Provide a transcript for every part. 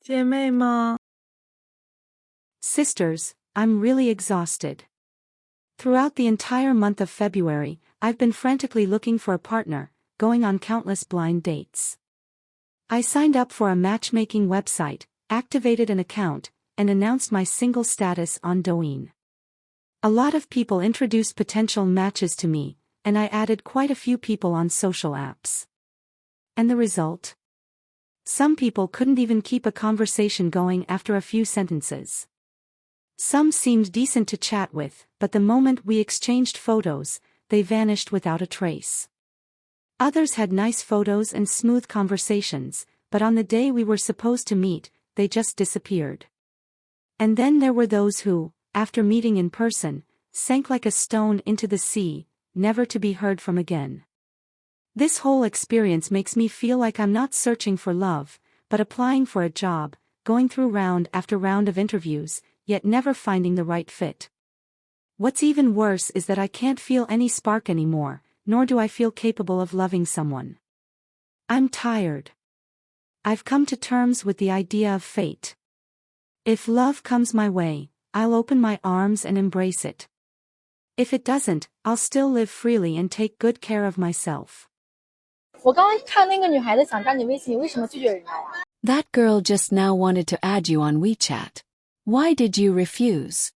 姐妹吗？ Sisters, I'm really exhausted. Throughout the entire month of February, I've been frantically looking for a partner, going on countless blind dates. I signed up for a matchmaking website, activated an account, and announced my single status on Douyin. A lot of people introduced potential matches to me, and I added quite a few people on social apps. And the result? Some people couldn't even keep a conversation going after a few sentences. Some seemed decent to chat with, but the moment we exchanged photos, they vanished without a trace. Others had nice photos and smooth conversations, but on the day we were supposed to meet, they just disappeared. And then there were those who, after meeting in person, sank like a stone into the sea, never to be heard from again. This whole experience makes me feel like I'm not searching for love, but applying for a job, going through round after round of interviews, yet never finding the right fit. What's even worse is that I can't feel any spark anymore, nor do I feel capable of loving someone. I'm tired. I've come to terms with the idea of fate. If love comes my way, I'll open my arms and embrace it. If it doesn't, I'll still live freely and take good care of myself. 我刚刚看那个女孩子想加你微信，你为什么拒绝人家呀？ That girl just now wanted to add you on WeChat. Why did you refuse?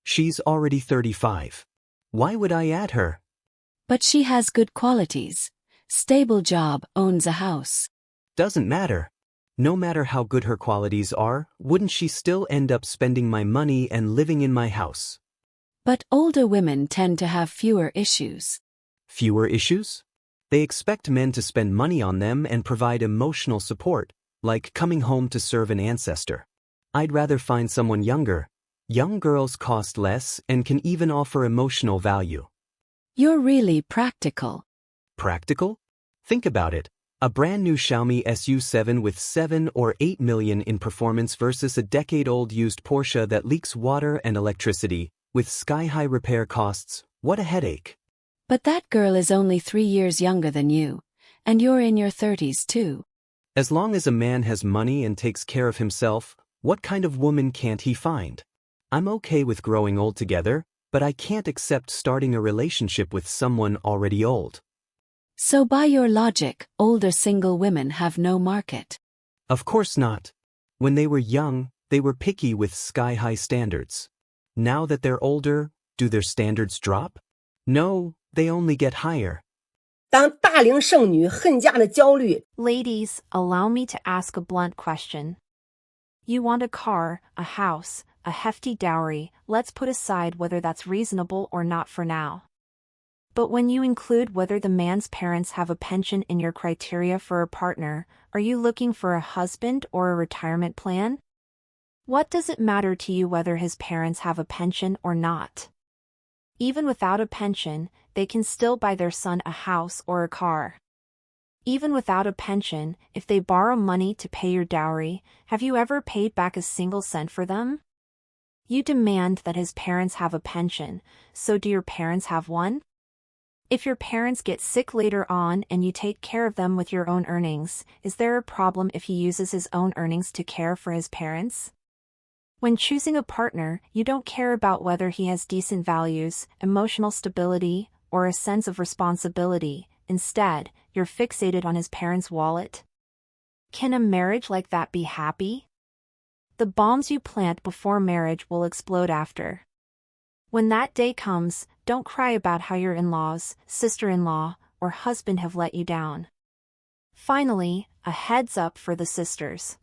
She's already 35. Why would I add her? But she has good qualities. Stable job, owns a house. Doesn't matter. No matter how good her qualities are, wouldn't she still end up spending my money and living in my house? But older women tend to have fewer issues. Fewer issues? They expect men to spend money on them and provide emotional support, like coming home to serve an ancestor. I'd rather find someone younger. Young girls cost less and can even offer emotional value. You're really practical. Practical? Think about it. A brand new Xiaomi SU7 with 7 or 8 million in performance versus a decade-old used Porsche that leaks water and electricity, with sky-high repair costs. What a headache. But that girl is only 3 years younger than you, and you're in your 30s too. As long as a man has money and takes care of himself, what kind of woman can't he find? I'm okay with growing old together, but I can't accept starting a relationship with someone already old. So by your logic, older single women have no market. Of course not. When they were young, they were picky with sky-high standards. Now that they're older, do their standards drop? No, they only get higher. 当大龄剩女恨嫁的焦虑。 Ladies, allow me to ask a blunt question. You want a car, a house, a hefty dowry, let's put aside whether that's reasonable or not for now. But when you include whether the man's parents have a pension in your criteria for a partner, are you looking for a husband or a retirement plan? What does it matter to you whether his parents have a pension or not? Even without a pension, they can still buy their son a house or a car. Even without a pension, if they borrow money to pay your dowry, have you ever paid back a single cent for them? You demand that his parents have a pension, so do your parents have one? If your parents get sick later on and you take care of them with your own earnings, is there a problem if he uses his own earnings to care for his parents? When choosing a partner, you don't care about whether he has decent values, emotional stability, or a sense of responsibility. Instead, you're fixated on his parents' wallet. Can a marriage like that be happy? The bombs you plant before marriage will explode after. When that day comes, don't cry about how your in-laws, sister-in-law, or husband have let you down. Finally, a heads up for the sisters.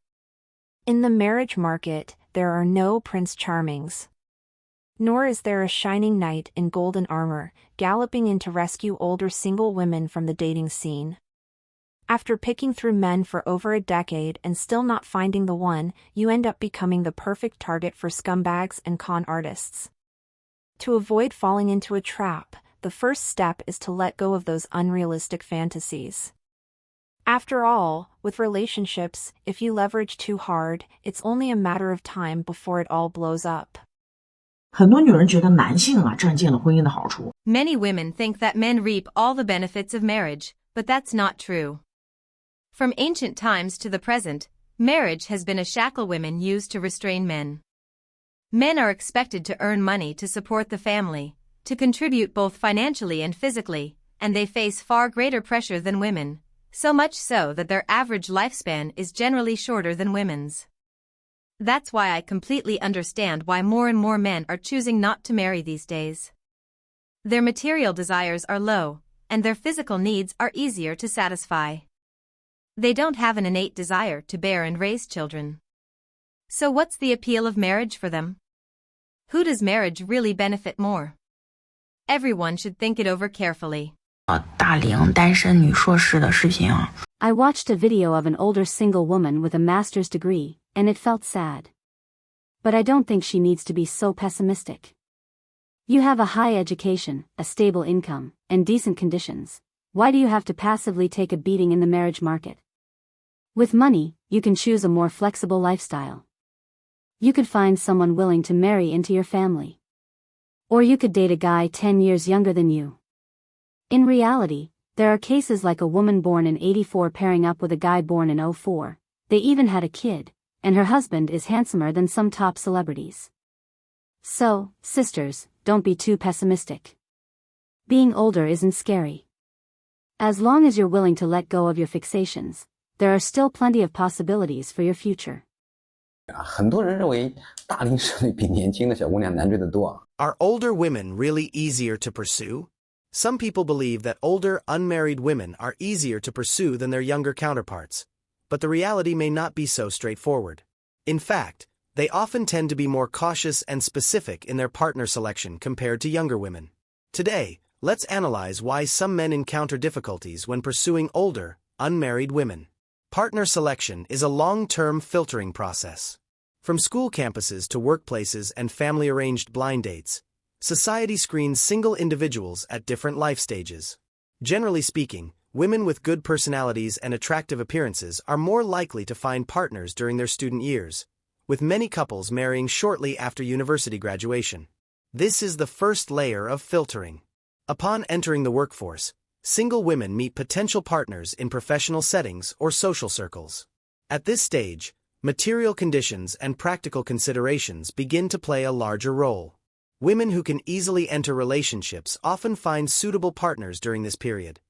In the marriage market, there are no Prince Charmings. Nor is there a shining knight in golden armor, galloping in to rescue older single women from the dating scene. After picking through men for over a decade and still not finding the one, you end up becoming the perfect target for scumbags and con artists. To avoid falling into a trap, the first step is to let go of those unrealistic fantasies. After all, with relationships, if you leverage too hard, it's only a matter of time before it all blows up. 很多女人觉得男性占尽了婚姻的好处。 Many women think that men reap all the benefits of marriage, but that's not true. From ancient times to the present, Marriage has been a shackle women use to restrain men. Men are expected to earn money to support the family, to contribute both financially and physically, and they face far greater pressure than women, so much so that their average lifespan is generally shorter than women's. That's why I completely understand why more and more men are choosing not to marry these days. Their material desires are low, and their physical needs are easier to satisfy. They don't have an innate desire to bear and raise children. So what's the appeal of marriage for them? Who does marriage really benefit more? Everyone should think it over carefully. 大龄单身女硕士的视频啊。 I watched a video of an older single woman with a master's degree, and it felt sad. But I don't think she needs to be so pessimistic. You have a high education, a stable income, and decent conditions. Why do you have to passively take a beating in the marriage market? With money, you can choose a more flexible lifestyle. You could find someone willing to marry into your family. Or you could date a guy 10 years younger than you. In reality, there are cases like a woman born in '84 pairing up with a guy born in '04. They even had a kid, and her husband is handsomer than some top celebrities. So, sisters, don't be too pessimistic. Being older isn't scary. As long as you're willing to let go of your fixations, there are still plenty of possibilities for your future. 很多人认为大龄剩女比年轻的小姑娘难追得多。 Are older women really easier to pursue? Some people believe that older, unmarried women are easier to pursue than their younger counterparts, but the reality may not be so straightforward. In fact, they often tend to be more cautious and specific in their partner selection compared to younger women. Today, let's analyze why some men encounter difficulties when pursuing older, unmarried women. Partner selection is a long-term filtering process. From school campuses to workplaces and family-arranged blind dates, society screens single individuals at different life stages. Generally speaking, women with good personalities and attractive appearances are more likely to find partners during their student years, with many couples marrying shortly after university graduation. This is the first layer of filtering. Upon entering the workforce, single women meet potential partners in professional settings or social circles. At this stage, material conditions and practical considerations begin to play a larger role. Women who can easily enter relationships often find suitable partners during this period,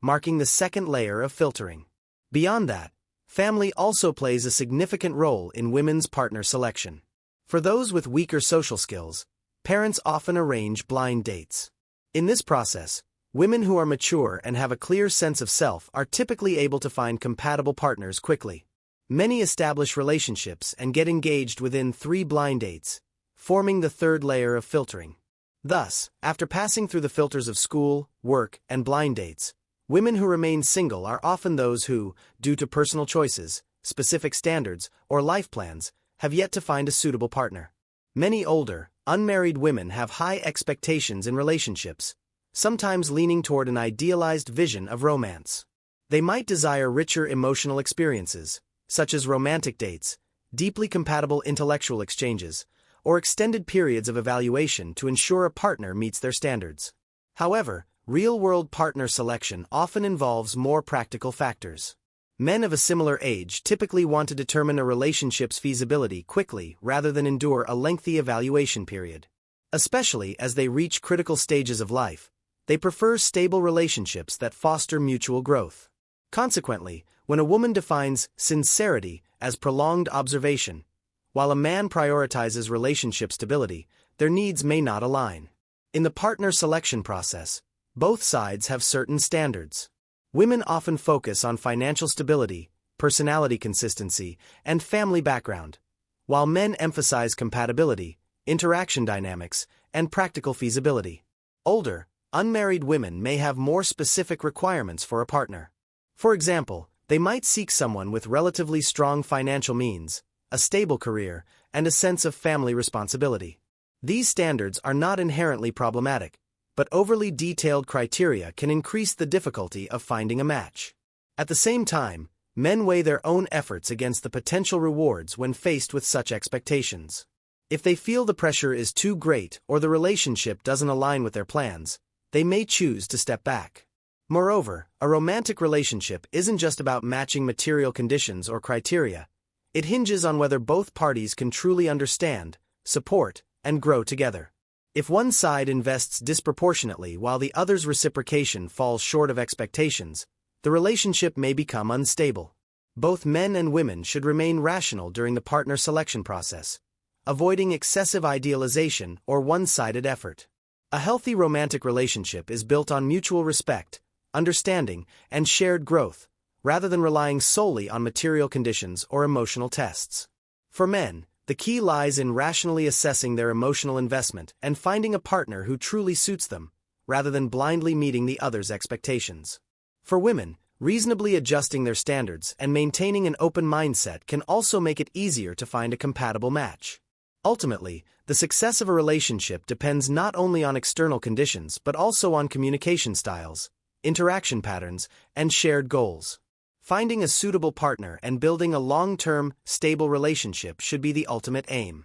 marking the second layer of filtering. Beyond that, family also plays a significant role in women's partner selection. For those with weaker social skills, parents often arrange blind dates. In this process, women who are mature and have a clear sense of self are typically able to find compatible partners quickly. Many establish relationships and get engaged within 3 blind dates, forming the third layer of filtering. Thus, after passing through the filters of school, work, and blind dates, women who remain single are often those who, due to personal choices, specific standards, or life plans, have yet to find a suitable partner. Many older, unmarried women have high expectations in relationships, sometimes leaning toward an idealized vision of romance. They might desire richer emotional experiences, such as romantic dates, deeply compatible intellectual exchanges, or extended periods of evaluation to ensure a partner meets their standards. However, real-world partner selection often involves more practical factors. Men of a similar age typically want to determine a relationship's feasibility quickly rather than endure a lengthy evaluation period. Especially as they reach critical stages of life, they prefer stable relationships that foster mutual growth. Consequently, when a woman defines sincerity as prolonged observation, while a man prioritizes relationship stability, their needs may not align. In the partner selection process, both sides have certain standards. Women often focus on financial stability, personality consistency, and family background, while men emphasize compatibility, interaction dynamics, and practical feasibility. Older, unmarried women may have more specific requirements for a partner. For example, they might seek someone with relatively strong financial means, a stable career, and a sense of family responsibility. These standards are not inherently problematic, but overly detailed criteria can increase the difficulty of finding a match. At the same time, men weigh their own efforts against the potential rewards when faced with such expectations. If they feel the pressure is too great or the relationship doesn't align with their plans, they may choose to step back. Moreover, a romantic relationship isn't just about matching material conditions or criteria. It hinges on whether both parties can truly understand, support, and grow together. If one side invests disproportionately while the other's reciprocation falls short of expectations, the relationship may become unstable. Both men and women should remain rational during the partner selection process, avoiding excessive idealization or one-sided effort. A healthy romantic relationship is built on mutual respect, understanding, and shared growth, rather than relying solely on material conditions or emotional tests. For men, the key lies in rationally assessing their emotional investment and finding a partner who truly suits them, rather than blindly meeting the other's expectations. For women, reasonably adjusting their standards and maintaining an open mindset can also make it easier to find a compatible match. Ultimately, the success of a relationship depends not only on external conditions but also on communication styles, interaction patterns, and shared goals. Finding a suitable partner and building a long-term, stable relationship should be the ultimate aim.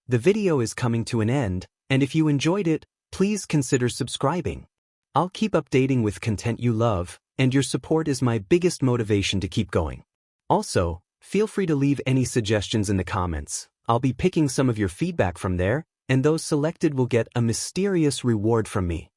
The video is coming to an end, and if you enjoyed it, please consider subscribing. I'll keep updating with content you love, and your support is my biggest motivation to keep going. Also, feel free to leave any suggestions in the comments. I'll be picking some of your feedback from there, and those selected will get a mysterious reward from me.